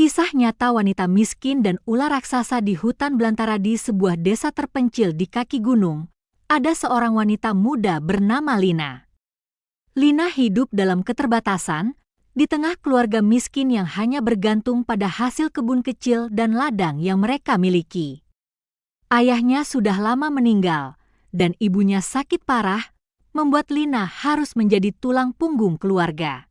Kisah nyata wanita miskin dan ular raksasa di hutan belantara di sebuah desa terpencil di kaki gunung. Ada seorang wanita muda bernama Lina. Lina hidup dalam keterbatasan, di tengah keluarga miskin yang hanya bergantung pada hasil kebun kecil dan ladang yang mereka miliki. Ayahnya sudah lama meninggal, dan ibunya sakit parah, membuat Lina harus menjadi tulang punggung keluarga.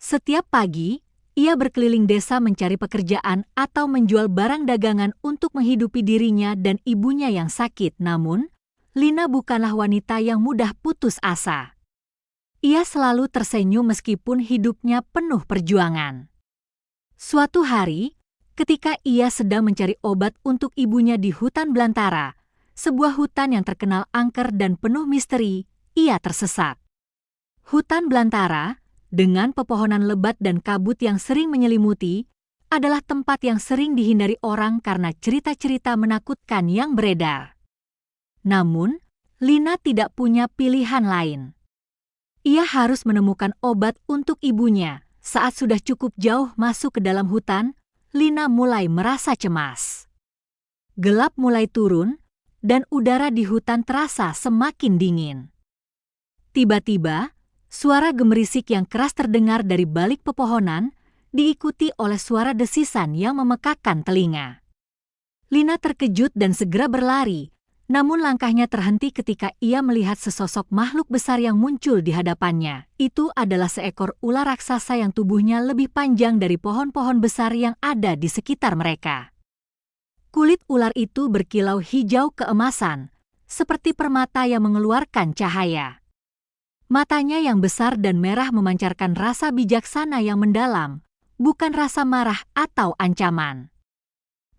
Setiap pagi, ia berkeliling desa mencari pekerjaan atau menjual barang dagangan untuk menghidupi dirinya dan ibunya yang sakit. Namun, Lina bukanlah wanita yang mudah putus asa. Ia selalu tersenyum meskipun hidupnya penuh perjuangan. Suatu hari, ketika ia sedang mencari obat untuk ibunya di hutan belantara, sebuah hutan yang terkenal angker dan penuh misteri, ia tersesat. Hutan belantara, dengan pepohonan lebat dan kabut yang sering menyelimuti, adalah tempat yang sering dihindari orang karena cerita-cerita menakutkan yang beredar. Namun, Lina tidak punya pilihan lain. Ia harus menemukan obat untuk ibunya. Saat sudah cukup jauh masuk ke dalam hutan, Lina mulai merasa cemas. Gelap mulai turun, dan udara di hutan terasa semakin dingin. Tiba-tiba, suara gemerisik yang keras terdengar dari balik pepohonan, diikuti oleh suara desisan yang memekakkan telinga. Lina terkejut dan segera berlari, namun langkahnya terhenti ketika ia melihat sesosok makhluk besar yang muncul di hadapannya. Itu adalah seekor ular raksasa yang tubuhnya lebih panjang dari pohon-pohon besar yang ada di sekitar mereka. Kulit ular itu berkilau hijau keemasan, seperti permata yang mengeluarkan cahaya. Matanya yang besar dan merah memancarkan rasa bijaksana yang mendalam, bukan rasa marah atau ancaman.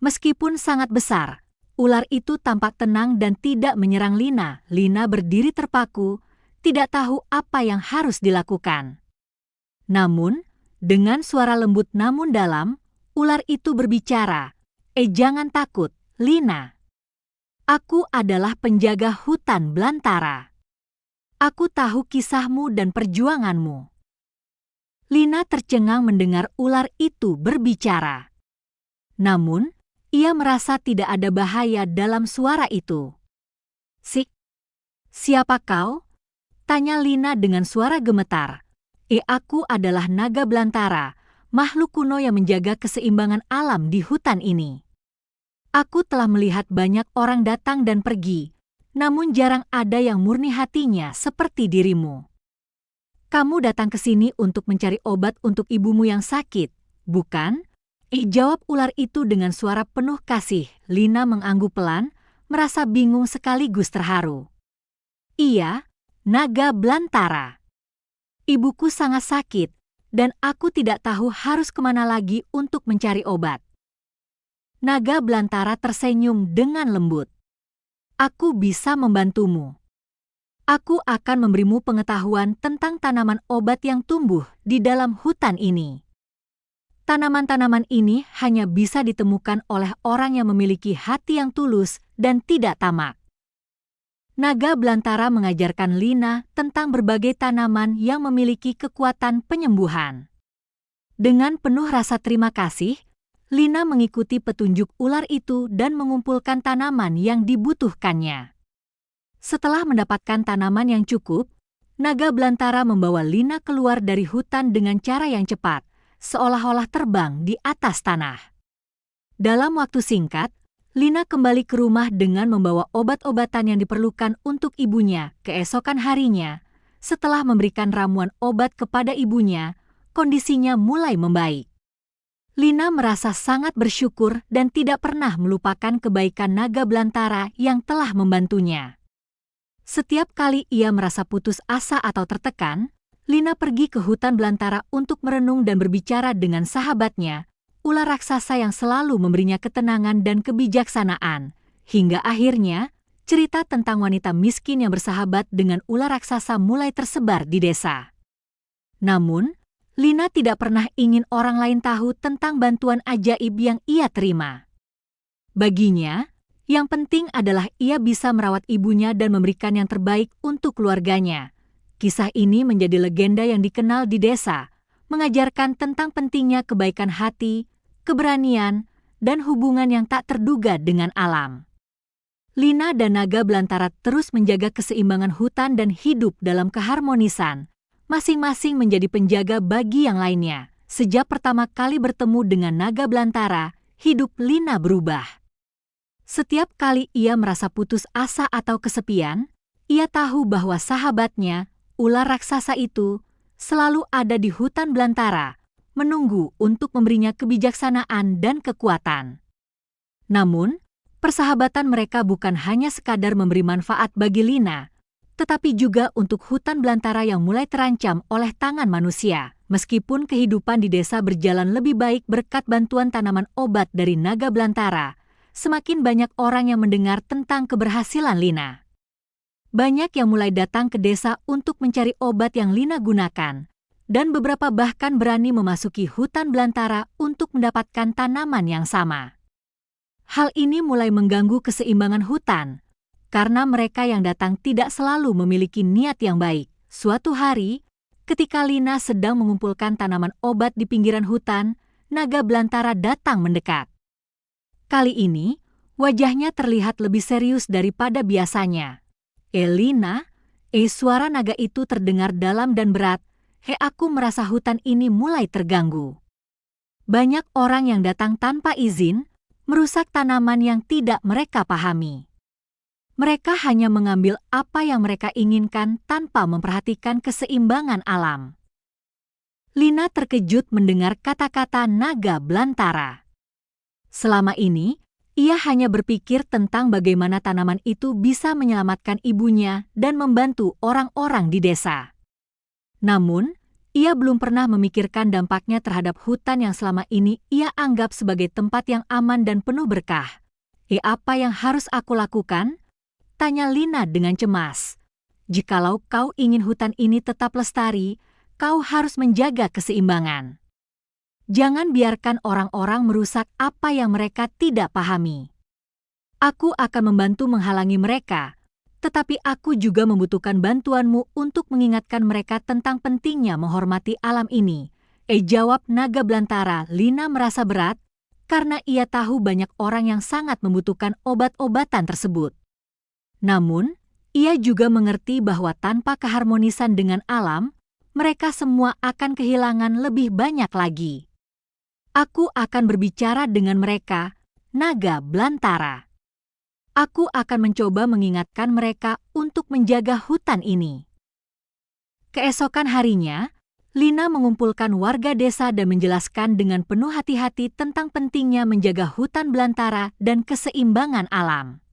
Meskipun sangat besar, ular itu tampak tenang dan tidak menyerang Lina. Lina berdiri terpaku, tidak tahu apa yang harus dilakukan. Namun, dengan suara lembut namun dalam, ular itu berbicara, jangan takut, Lina. Aku adalah penjaga hutan belantara. Aku tahu kisahmu dan perjuanganmu." Lina tercengang mendengar ular itu berbicara. Namun, ia merasa tidak ada bahaya dalam suara itu. Siapa kau?" tanya Lina dengan suara gemetar. Aku adalah naga belantara, makhluk kuno yang menjaga keseimbangan alam di hutan ini. Aku telah melihat banyak orang datang dan pergi, namun jarang ada yang murni hatinya seperti dirimu. Kamu datang ke sini untuk mencari obat untuk ibumu yang sakit, bukan? Jawab ular itu dengan suara penuh kasih. Lina mengangguk pelan, merasa bingung sekaligus terharu. Iya, naga belantara. Ibuku sangat sakit, dan aku tidak tahu harus kemana lagi untuk mencari obat. Naga belantara tersenyum dengan lembut. Aku bisa membantumu. Aku akan memberimu pengetahuan tentang tanaman obat yang tumbuh di dalam hutan ini. Tanaman-tanaman ini hanya bisa ditemukan oleh orang yang memiliki hati yang tulus dan tidak tamak. Naga belantara mengajarkan Lina tentang berbagai tanaman yang memiliki kekuatan penyembuhan. Dengan penuh rasa terima kasih, Lina mengikuti petunjuk ular itu dan mengumpulkan tanaman yang dibutuhkannya. Setelah mendapatkan tanaman yang cukup, naga belantara membawa Lina keluar dari hutan dengan cara yang cepat, seolah-olah terbang di atas tanah. Dalam waktu singkat, Lina kembali ke rumah dengan membawa obat-obatan yang diperlukan untuk ibunya. Keesokan harinya, setelah memberikan ramuan obat kepada ibunya, kondisinya mulai membaik. Lina merasa sangat bersyukur dan tidak pernah melupakan kebaikan naga belantara yang telah membantunya. Setiap kali ia merasa putus asa atau tertekan, Lina pergi ke hutan belantara untuk merenung dan berbicara dengan sahabatnya, ular raksasa yang selalu memberinya ketenangan dan kebijaksanaan. Hingga akhirnya, cerita tentang wanita miskin yang bersahabat dengan ular raksasa mulai tersebar di desa. Namun, Lina tidak pernah ingin orang lain tahu tentang bantuan ajaib yang ia terima. Baginya, yang penting adalah ia bisa merawat ibunya dan memberikan yang terbaik untuk keluarganya. Kisah ini menjadi legenda yang dikenal di desa, mengajarkan tentang pentingnya kebaikan hati, keberanian, dan hubungan yang tak terduga dengan alam. Lina dan naga belantara terus menjaga keseimbangan hutan dan hidup dalam keharmonisan, masing-masing menjadi penjaga bagi yang lainnya. Sejak pertama kali bertemu dengan naga belantara, hidup Lina berubah. Setiap kali ia merasa putus asa atau kesepian, ia tahu bahwa sahabatnya, ular raksasa itu, selalu ada di hutan belantara, menunggu untuk memberinya kebijaksanaan dan kekuatan. Namun, persahabatan mereka bukan hanya sekadar memberi manfaat bagi Lina, tetapi juga untuk hutan belantara yang mulai terancam oleh tangan manusia. Meskipun kehidupan di desa berjalan lebih baik berkat bantuan tanaman obat dari naga belantara, semakin banyak orang yang mendengar tentang keberhasilan Lina. Banyak yang mulai datang ke desa untuk mencari obat yang Lina gunakan, dan beberapa bahkan berani memasuki hutan belantara untuk mendapatkan tanaman yang sama. Hal ini mulai mengganggu keseimbangan hutan, karena mereka yang datang tidak selalu memiliki niat yang baik. Suatu hari, ketika Lina sedang mengumpulkan tanaman obat di pinggiran hutan, naga belantara datang mendekat. Kali ini, wajahnya terlihat lebih serius daripada biasanya. Lina, suara naga itu terdengar dalam dan berat. Aku merasa hutan ini mulai terganggu. Banyak orang yang datang tanpa izin, merusak tanaman yang tidak mereka pahami. Mereka hanya mengambil apa yang mereka inginkan tanpa memperhatikan keseimbangan alam. Lina terkejut mendengar kata-kata naga belantara. Selama ini, ia hanya berpikir tentang bagaimana tanaman itu bisa menyelamatkan ibunya dan membantu orang-orang di desa. Namun, ia belum pernah memikirkan dampaknya terhadap hutan yang selama ini ia anggap sebagai tempat yang aman dan penuh berkah. Apa yang harus aku lakukan? Tanya Lina dengan cemas. Jikalau kau ingin hutan ini tetap lestari, kau harus menjaga keseimbangan. Jangan biarkan orang-orang merusak apa yang mereka tidak pahami. Aku akan membantu menghalangi mereka, tetapi aku juga membutuhkan bantuanmu untuk mengingatkan mereka tentang pentingnya menghormati alam ini. Jawab naga belantara. Lina merasa berat, karena ia tahu banyak orang yang sangat membutuhkan obat-obatan tersebut. Namun, ia juga mengerti bahwa tanpa keharmonisan dengan alam, mereka semua akan kehilangan lebih banyak lagi. Aku akan berbicara dengan mereka, naga belantara. Aku akan mencoba mengingatkan mereka untuk menjaga hutan ini. Keesokan harinya, Lina mengumpulkan warga desa dan menjelaskan dengan penuh hati-hati tentang pentingnya menjaga hutan belantara dan keseimbangan alam.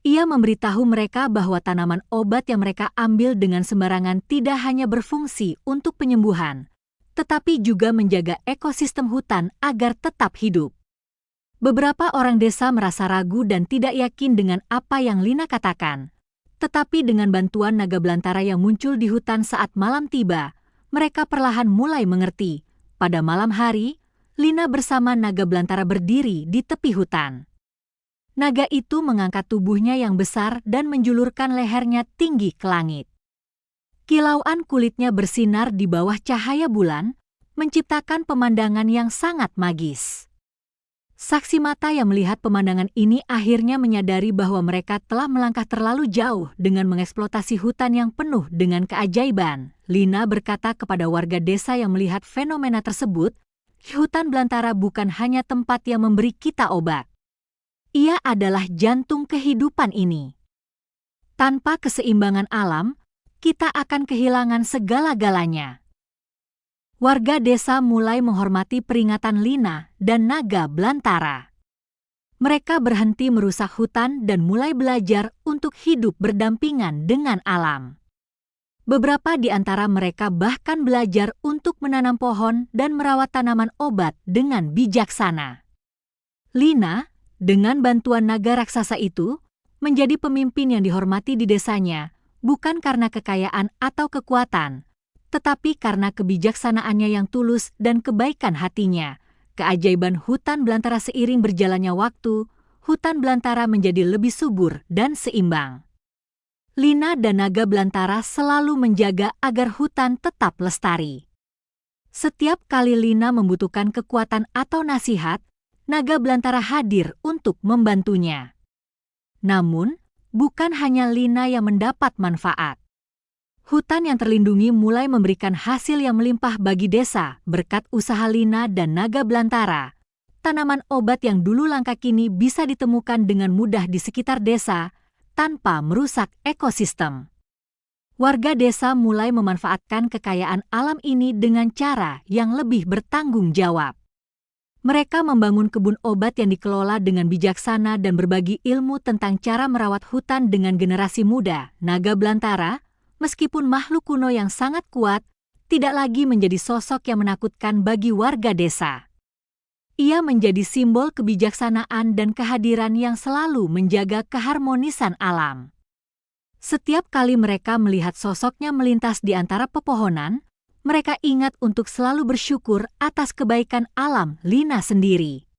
Ia memberitahu mereka bahwa tanaman obat yang mereka ambil dengan sembarangan tidak hanya berfungsi untuk penyembuhan, tetapi juga menjaga ekosistem hutan agar tetap hidup. Beberapa orang desa merasa ragu dan tidak yakin dengan apa yang Lina katakan. Tetapi dengan bantuan naga belantara yang muncul di hutan saat malam tiba, mereka perlahan mulai mengerti. Pada malam hari, Lina bersama naga belantara berdiri di tepi hutan. Naga itu mengangkat tubuhnya yang besar dan menjulurkan lehernya tinggi ke langit. Kilauan kulitnya bersinar di bawah cahaya bulan, menciptakan pemandangan yang sangat magis. Saksi mata yang melihat pemandangan ini akhirnya menyadari bahwa mereka telah melangkah terlalu jauh dengan mengeksploitasi hutan yang penuh dengan keajaiban. Lina berkata kepada warga desa yang melihat fenomena tersebut, hutan belantara bukan hanya tempat yang memberi kita obat. Ia adalah jantung kehidupan ini. Tanpa keseimbangan alam, kita akan kehilangan segala-galanya. Warga desa mulai menghormati peringatan Lina dan naga belantara. Mereka berhenti merusak hutan dan mulai belajar untuk hidup berdampingan dengan alam. Beberapa di antara mereka bahkan belajar untuk menanam pohon dan merawat tanaman obat dengan bijaksana. Lina, dengan bantuan naga raksasa itu, menjadi pemimpin yang dihormati di desanya, bukan karena kekayaan atau kekuatan, tetapi karena kebijaksanaannya yang tulus dan kebaikan hatinya. Keajaiban hutan belantara seiring berjalannya waktu, hutan belantara menjadi lebih subur dan seimbang. Lina dan naga belantara selalu menjaga agar hutan tetap lestari. Setiap kali Lina membutuhkan kekuatan atau nasihat, naga belantara hadir untuk membantunya. Namun, bukan hanya Lina yang mendapat manfaat. Hutan yang terlindungi mulai memberikan hasil yang melimpah bagi desa berkat usaha Lina dan naga belantara. Tanaman obat yang dulu langka kini bisa ditemukan dengan mudah di sekitar desa tanpa merusak ekosistem. Warga desa mulai memanfaatkan kekayaan alam ini dengan cara yang lebih bertanggung jawab. Mereka membangun kebun obat yang dikelola dengan bijaksana dan berbagi ilmu tentang cara merawat hutan dengan generasi muda. Naga belantara, meskipun makhluk kuno yang sangat kuat, tidak lagi menjadi sosok yang menakutkan bagi warga desa. Ia menjadi simbol kebijaksanaan dan kehadiran yang selalu menjaga keharmonisan alam. Setiap kali mereka melihat sosoknya melintas di antara pepohonan, mereka ingat untuk selalu bersyukur atas kebaikan alam Lina sendiri.